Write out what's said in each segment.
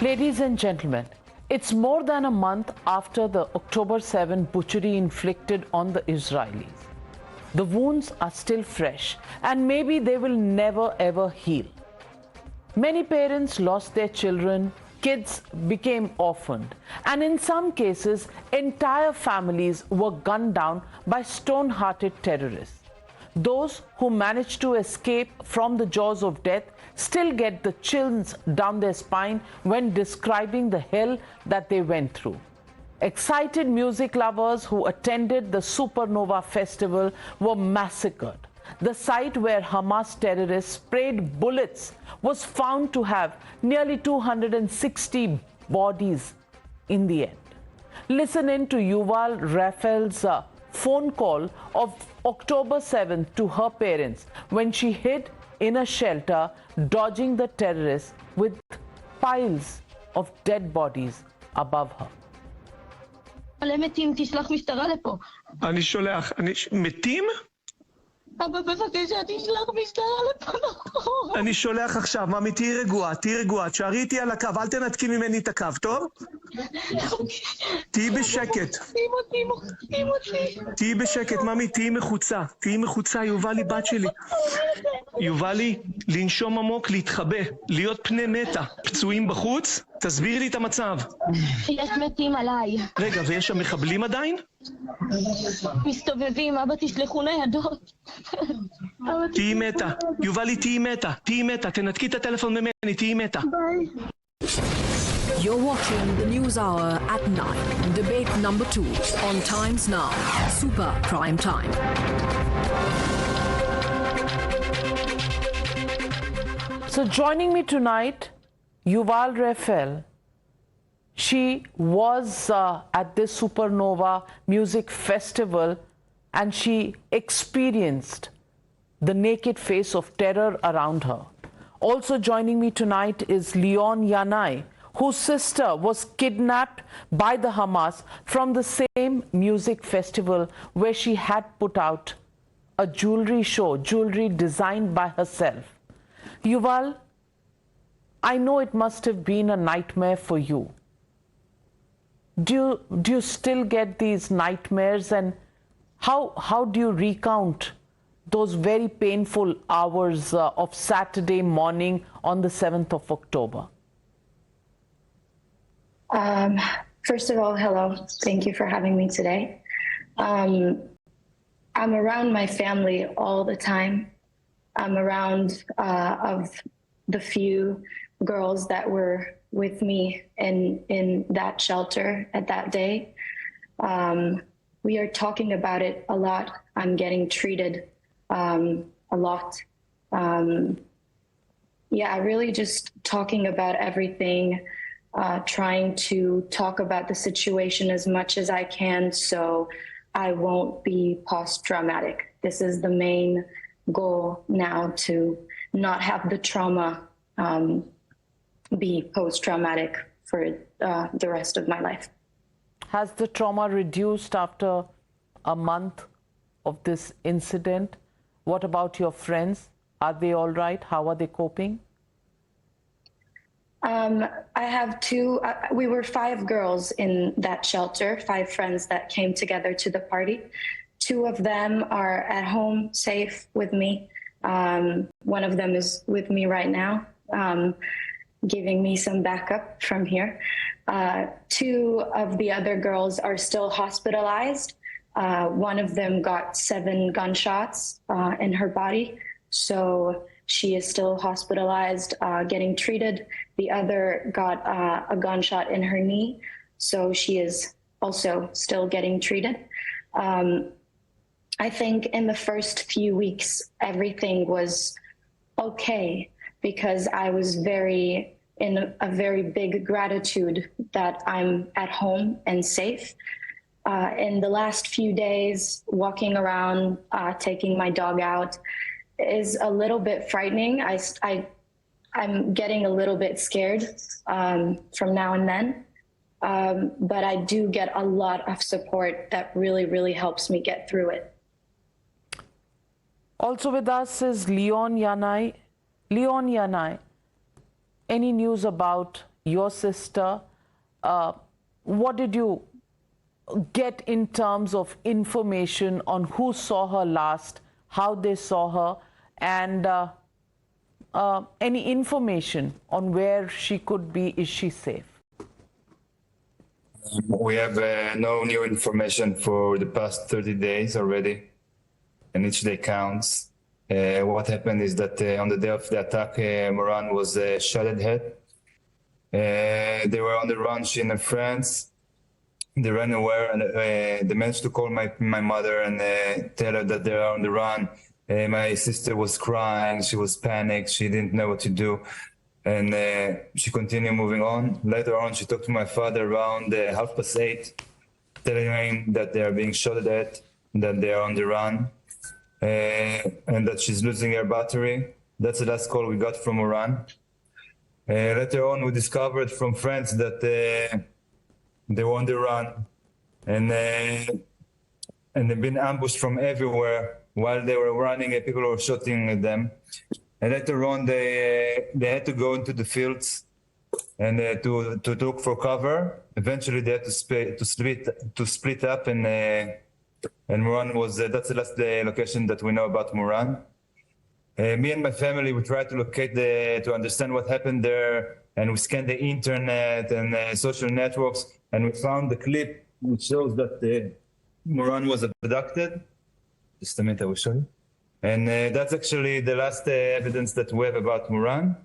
Ladies and gentlemen, it's more than a month after the October 7 butchery inflicted on the Israelis. The wounds are still fresh and maybe they will never ever heal. Many parents lost their children, kids became orphaned, and in some cases, entire families were gunned down by stone-hearted terrorists. Those who managed to escape from the jaws of death still get the chills down their spine when describing the hell that they went through. Excited music lovers who attended the Supernova festival were massacred. The site where Hamas terrorists sprayed bullets was found to have nearly 260 bodies in the end. Listen in to Yuval Raphael's phone call of October 7th to her parents when she hid in a shelter dodging the terrorists with piles of dead bodies above her. אני שולח, מתים? אבא, בבקשה, תשלח משטרה לפה. אני שולח עכשיו, ממי, תהיי רגועה, תשארי איתי על הקו, אל תנתקי ממני את הקו, טוב? תהיי בשקט. מוחקים אותי. תהיי בשקט, ממי, תהיי מחוצה, יובלי, בת שלי. יובלי, לנשום עמוק, להתחבא, להיות פני מתה. פצועים בחוץ? תסביר לי את המצב. יש מתים עליי. רגע, ויש שם מחבלים עדיין? מסתובבים, אבא, תשלחו ניידות. תהיי מתה, יובלי, תהיי מתה, תנתקי את הטלפון ממני, תהיי מתה. ביי. You're watching the Newshour at 9, debate number 2 on Times Now, Super Prime Time. So joining me tonight, Yuval Raphael. She was at this Supernova music festival and she experienced the naked face of terror around her. Also joining me tonight is Leon Yanai, whose sister was kidnapped by the Hamas from the same music festival where she had put out a jewelry show, jewelry designed by herself. Yuval, I know it must have been a nightmare for you. Do you still get these nightmares, and how do you recount those very painful hours of Saturday morning on the 7th of October? First of all, hello. Thank you for having me today. I'm around my family all the time. I'm around of the few girls that were with me in that shelter at that day. We are talking about it a lot. I'm getting treated a lot. Yeah, really just talking about everything, trying to talk about the situation as much as I can so I won't be post-traumatic. This is the main goal now, to not have the trauma be post-traumatic for the rest of my life. Has the trauma reduced after a month of this incident? What about your friends? Are they all right? How are they coping? I have two, we were 5 girls in that shelter, 5 friends that came together to the party. 2 of them are at home safe with me. One of them is with me right now, giving me some backup from here. 2 of the other girls are still hospitalized. One of them got 7 gunshots in her body, so she is still hospitalized, getting treated. The other got a gunshot in her knee, so she is also still getting treated. I think in the first few weeks, everything was okay because I was in a very big gratitude that I'm at home and safe. In the last few days, walking around, taking my dog out is a little bit frightening. I'm getting a little bit scared from now and then, but I do get a lot of support that really, really helps me get through it. Also with us is Leon Yanai. Leon Yanai, any news about your sister. What did you get in terms of information on who saw her last, how they saw her, and any information on where she could be? Is she safe? We have no new information for the past 30 days already, and each day counts. What happened is that on the day of the attack, Moran was shot at head. They were on the run, she and her friends. They ran away, and they managed to call my mother and tell her that they are on the run. My sister was crying, she was panicked, she didn't know what to do. And she continued moving on. Later on, she talked to my father around 8:30, telling him that they are being shot at, that they are on the run, and that she's losing her battery. That's the last call we got from Moran. Later on, we discovered from friends that they were on the run, and they've been ambushed from everywhere. While they were running, people were shooting at them. And later on, they had to go into the fields and to look for cover. Eventually, they had to split up, and Moran was that's the last location that we know about Moran. Me and my family, we tried to locate to understand what happened there, and we scanned the internet and social networks, and we found the clip which shows that Moran was abducted. Just a minute, I will show you. And that's actually the last evidence that we have about Moran.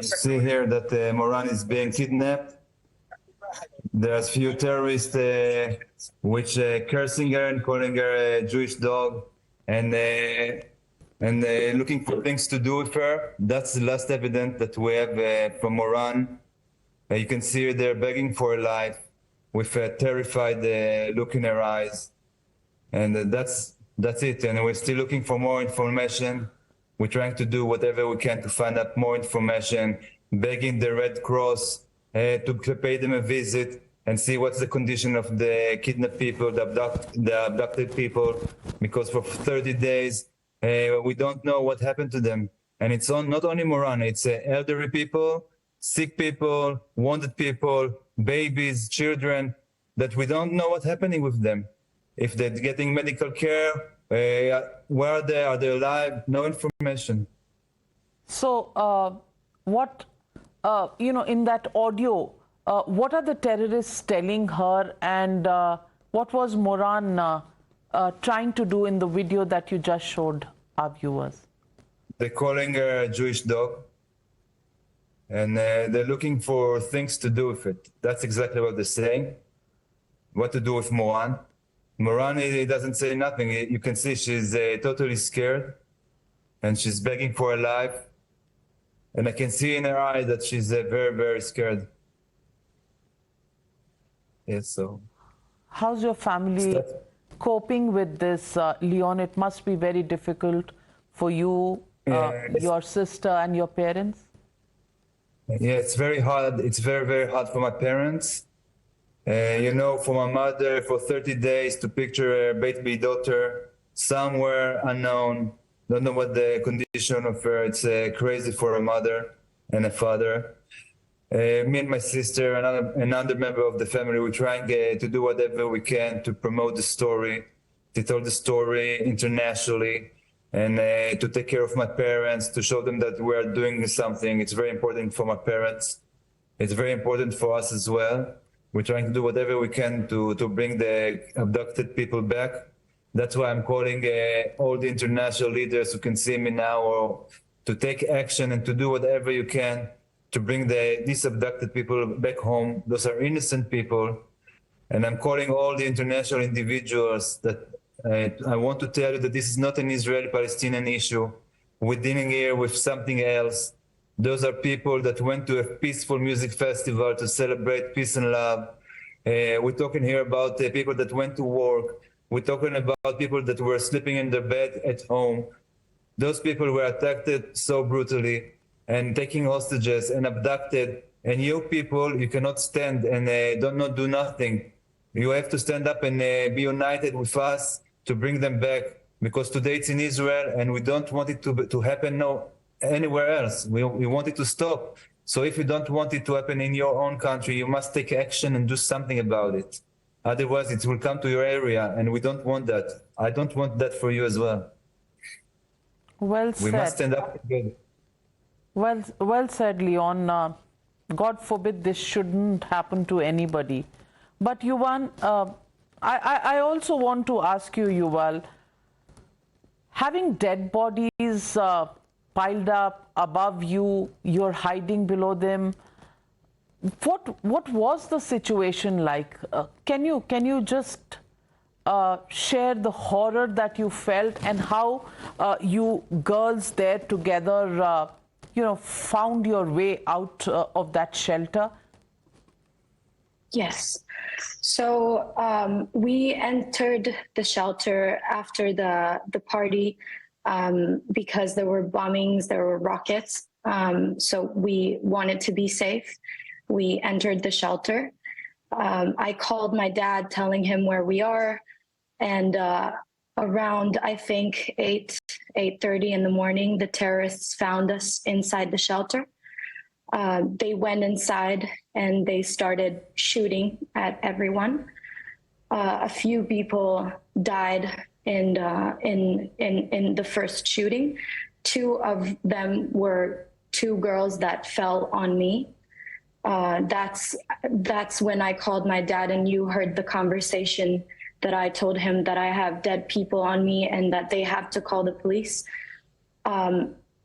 See here that Moran is being kidnapped. There's few terrorists which cursing her and calling her a Jewish dog, and looking for things to do with her. That's the last evidence that we have from Moran. You can see her there begging for her life, with a terrified look in her eyes. And that's it. And we're still looking for more information. We're trying to do whatever we can to find out more information, begging the Red Cross to pay them a visit and see what's the condition of the kidnapped people, the abducted people, because for 30 days, we don't know what happened to them. And it's not only Moran, it's elderly people, sick people, wounded people, babies, children, that we don't know what's happening with them. If they're getting medical care, where are they alive? No information. So what, in that audio, what are the terrorists telling her, and what was Moran trying to do in the video that you just showed our viewers? They're calling her a Jewish dog. And they're looking for things to do with it. That's exactly what they're saying. What to do with Moran. Moran, he doesn't say nothing. You can see she's totally scared, and she's begging for her life. And I can see in her eye that she's very, very scared. Yes, so. How's your family coping with this, Leon? It must be very difficult for you, your sister, and your parents. Yeah, it's very hard. It's very, very hard for my parents. For my mother, for 30 days to picture her baby daughter somewhere unknown. Don't know what the condition of her. It's crazy for a mother and a father. Me and my sister, another member of the family, we're trying to do whatever we can to promote the story, to tell the story internationally, and to take care of my parents, to show them that we are doing something. It's very important for my parents. It's very important for us as well. We're trying to do whatever we can to bring the abducted people back. That's why I'm calling all the international leaders who can see me now, or to take action and to do whatever you can to bring these abducted people back home. Those are innocent people. And I'm calling all the international individuals that I want to tell you that this is not an Israeli-Palestinian issue. We're dealing here with something else. Those are people that went to a peaceful music festival to celebrate peace and love. We're talking here about people that went to work. We're talking about people that were sleeping in their bed at home. Those people were attacked so brutally and taking hostages and abducted. And you people, you cannot stand and not do nothing. You have to stand up and be united with us to bring them back, because today it's in Israel and we don't want it to happen anywhere else. We want it to stop. So if you don't want it to happen in your own country, you must take action and do something about it. Otherwise, it will come to your area, and we don't want that. I don't want that for you as well. Well said. We must stand up together. Well said, Leon. God forbid this shouldn't happen to anybody. But Yuval, I also want to ask you, Yuval, having dead bodies piled up above you, you're hiding below them. What was the situation like? Can you just share the horror that you felt and how you girls there together, found your way out of that shelter? Yes. So we entered the shelter after the party because there were bombings, there were rockets. So we wanted to be safe. We entered the shelter. I called my dad telling him where we are. And around, I think, 8:30 in the morning, the terrorists found us inside the shelter. They went inside and they started shooting at everyone. A few people died in the first shooting. Two of them were two girls that fell on me. That's when I called my dad, and you heard the conversation that I told him that I have dead people on me and that they have to call the police.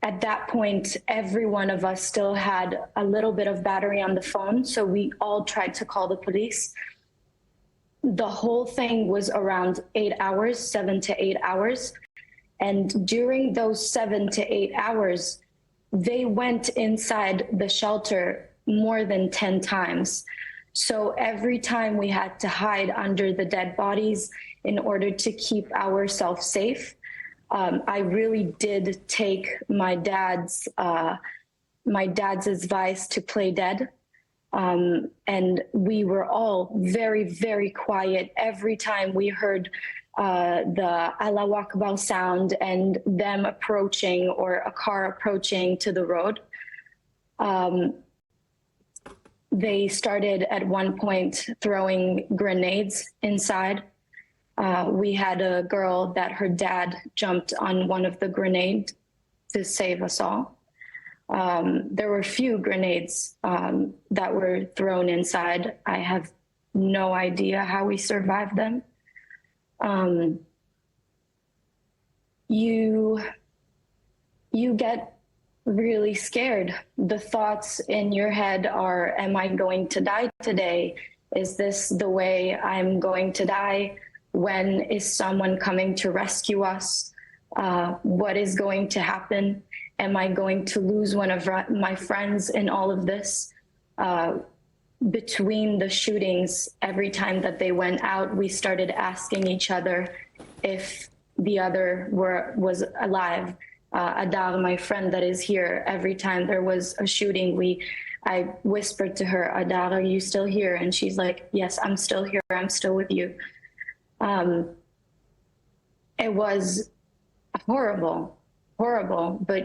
At that point, every one of us still had a little bit of battery on the phone, so we all tried to call the police. The whole thing was around 8 hours, 7 to 8 hours. And during those 7 to 8 hours, they went inside the shelter more than 10 times. So every time we had to hide under the dead bodies in order to keep ourselves safe. I really did take my dad's advice to play dead. And we were all very, very quiet. Every time we heard the Allahu Akbar sound and them approaching or a car approaching to the road, they started at one point throwing grenades inside. We had a girl that her dad jumped on one of the grenades to save us all. There were a few grenades that were thrown inside. I have no idea how we survived them. You get really scared. The thoughts in your head are, am I going to die today? Is this the way I'm going to die? When is someone coming to rescue us? What is going to happen? Am I going to lose one of my friends in all of this? Between the shootings, every time that they went out, we started asking each other if the other was alive. Adar, my friend that is here, every time there was a shooting, I whispered to her, Adar, are you still here? And she's like, yes, I'm still here. I'm still with you. It was horrible, but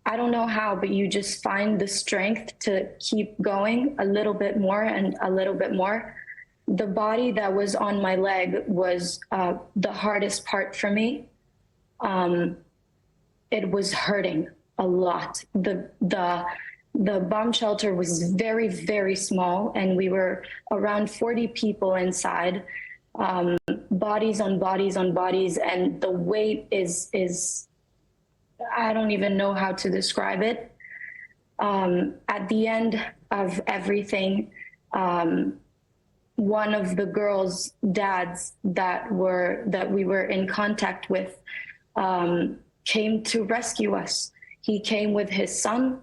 I don't know how, but you just find the strength to keep going a little bit more and a little bit more. The body that was on my leg was the hardest part for me. It was hurting a lot. The bomb shelter was very, very small, and we were around 40 people inside. Bodies on bodies on bodies, and the weight is I don't even know how to describe it. At the end of everything, one of the girls' dads that we were in contact with came to rescue us. He came with his son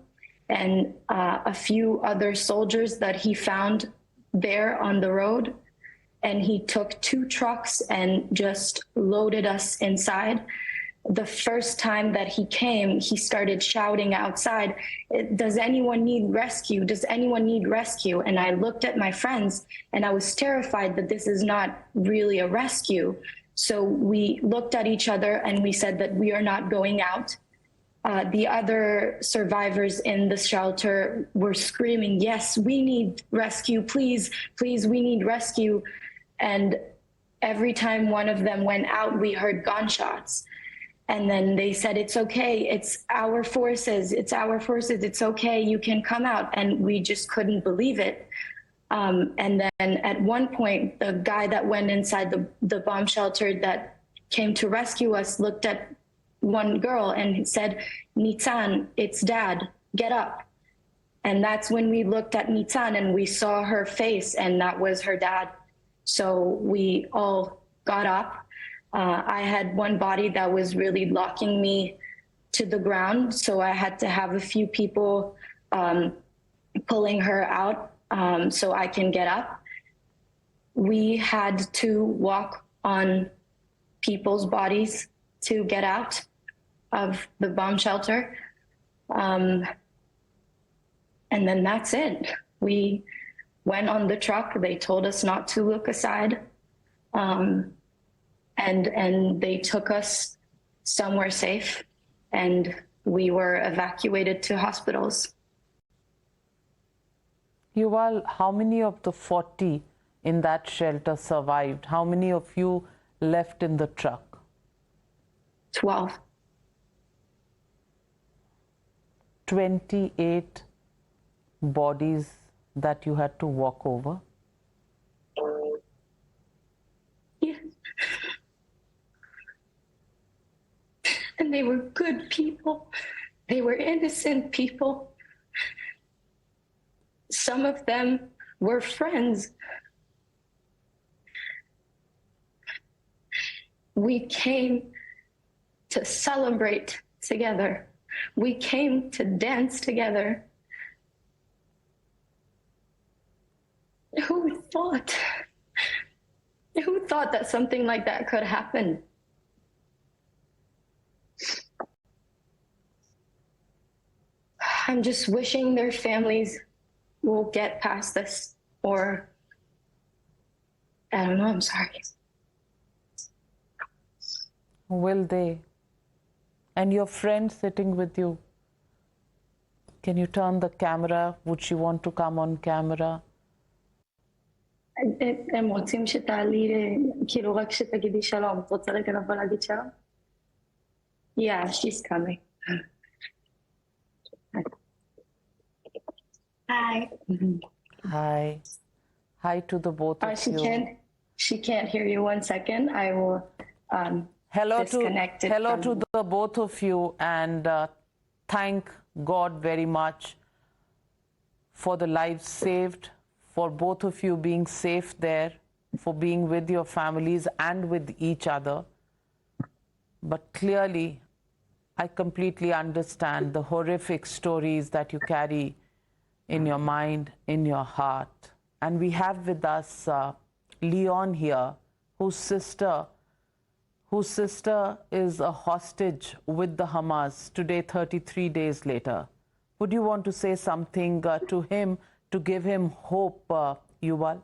and a few other soldiers that he found there on the road. And he took 2 trucks and just loaded us inside. The first time that he came, he started shouting outside, does anyone need rescue? Does anyone need rescue? And I looked at my friends and I was terrified that this is not really a rescue. So we looked at each other and we said that we are not going out. The other survivors in the shelter were screaming, yes, we need rescue, please, please, we need rescue. And every time one of them went out, we heard gunshots. And then they said, it's okay, it's our forces, it's okay, you can come out. And we just couldn't believe it. And then at one point, the guy that went inside the bomb shelter that came to rescue us looked at one girl and said, Nitzan, it's dad, get up. And that's when we looked at Nitzan and we saw her face, and that was her dad. So we all got up. I had one body that was really locking me to the ground, so I had to have a few people pulling her out so I can get up. We had to walk on people's bodies to get out of the bomb shelter. And then that's it. We went on the truck. They told us not to look aside. And they took us somewhere safe, and we were evacuated to hospitals. Yuval, how many of the 40 in that shelter survived? How many of you left in the truck? 12. 28 bodies that you had to walk over? Yes. And they were good people. They were innocent people. Some of them were friends. We came to celebrate together. We came to dance together. Who thought that something like that could happen? I'm just wishing their families will get past this, or I don't know, I'm sorry. Will they? And your friend sitting with you, can you turn the camera? Would she want to come on camera? הם רוצים שתעלי, כאילו רק שתגידי שלום. את רוצה רגע לבוא להגיד שלום? Yeah, she's coming. Hi. Hi. Hi to the both of you. She can't hear you. 1 second. I will disconnect it. Hello to the both of you, and thank God very much for the lives saved, for both of you being safe there, for being with your families and with each other. But clearly, I completely understand the horrific stories that you carry in your mind, in your heart. And we have with us Leon here, whose sister is a hostage with the Hamas today, 33 days later. Would you want to say something to him to give him hope, Yuval?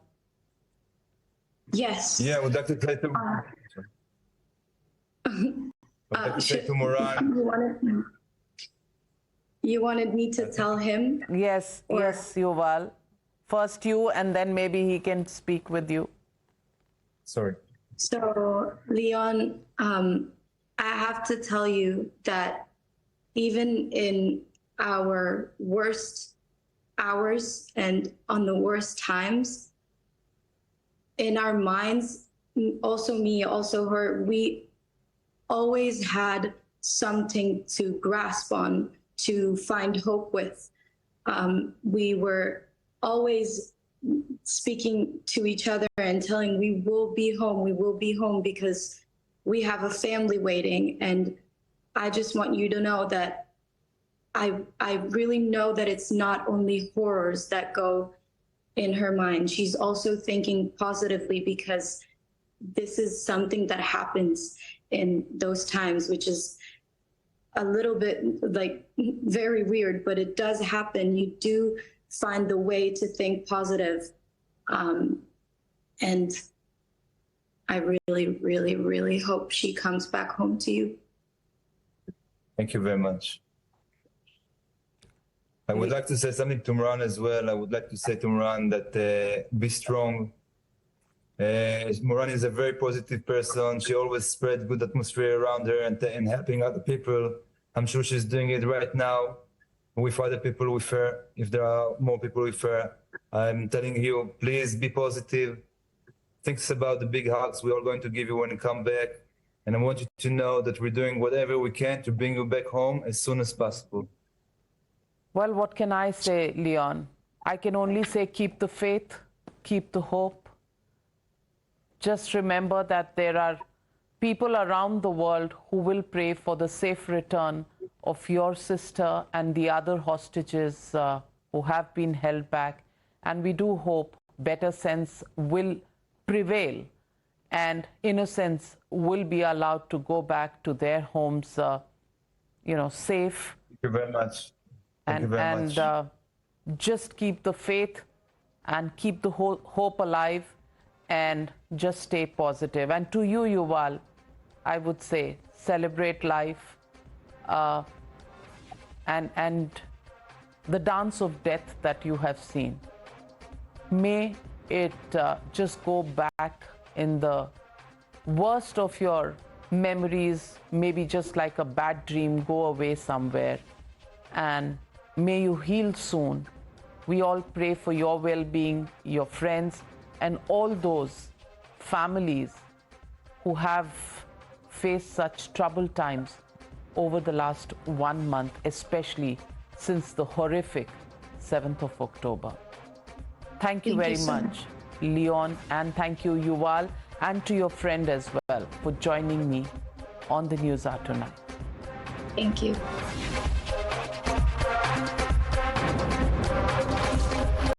Yes. Yeah, I would like to say to Moran. You wanted me to tell him? Yes, yes, Yuval. First you, and then maybe he can speak with you. Sorry. So, Leon, I have to tell you that even in our worst hours and on the worst times, in our minds, also me, also her, we always had something to grasp on, to find hope with. We were always speaking to each other and telling, we will be home because we have a family waiting. And I just want you to know that I really know that it's not only horrors that go in her mind. She's also thinking positively, because this is something that happens in those times, which is a little bit like very weird, but it does happen. You do find the way to think positive. And I really, really, really hope she comes back home to you. Thank you very much. I would like to say something to Moran as well. I would like to say to Moran that be strong. Moran is a very positive person. She always spread good atmosphere around her and helping other people. I'm sure she's doing it right now with other people with her. If there are more people with her, I'm telling you, please be positive. Think about the big hugs we're all going to give you when you come back. And I want you to know that we're doing whatever we can to bring you back home as soon as possible. Well, what can I say, Leon? I can only say keep the faith, keep the hope. Just remember that there are people around the world who will pray for the safe return of your sister and the other hostages who have been held back. And we do hope better sense will prevail and innocents will be allowed to go back to their homes, safe. Thank you very much. Thank you very much. Just keep the faith and keep the hope alive and just stay positive. And to you, Yuval, I would say celebrate life and the dance of death that you have seen. May it just go back in the worst of your memories, maybe just like a bad dream, go away somewhere. And may you heal soon. We all pray for your well-being, your friends, and all those families who have faced such troubled times over the last 1 month, especially since the horrific 7th of October. Thank you very much, Leon, and thank you, Yuval, and to your friend as well for joining me on the Newshour tonight. Thank you.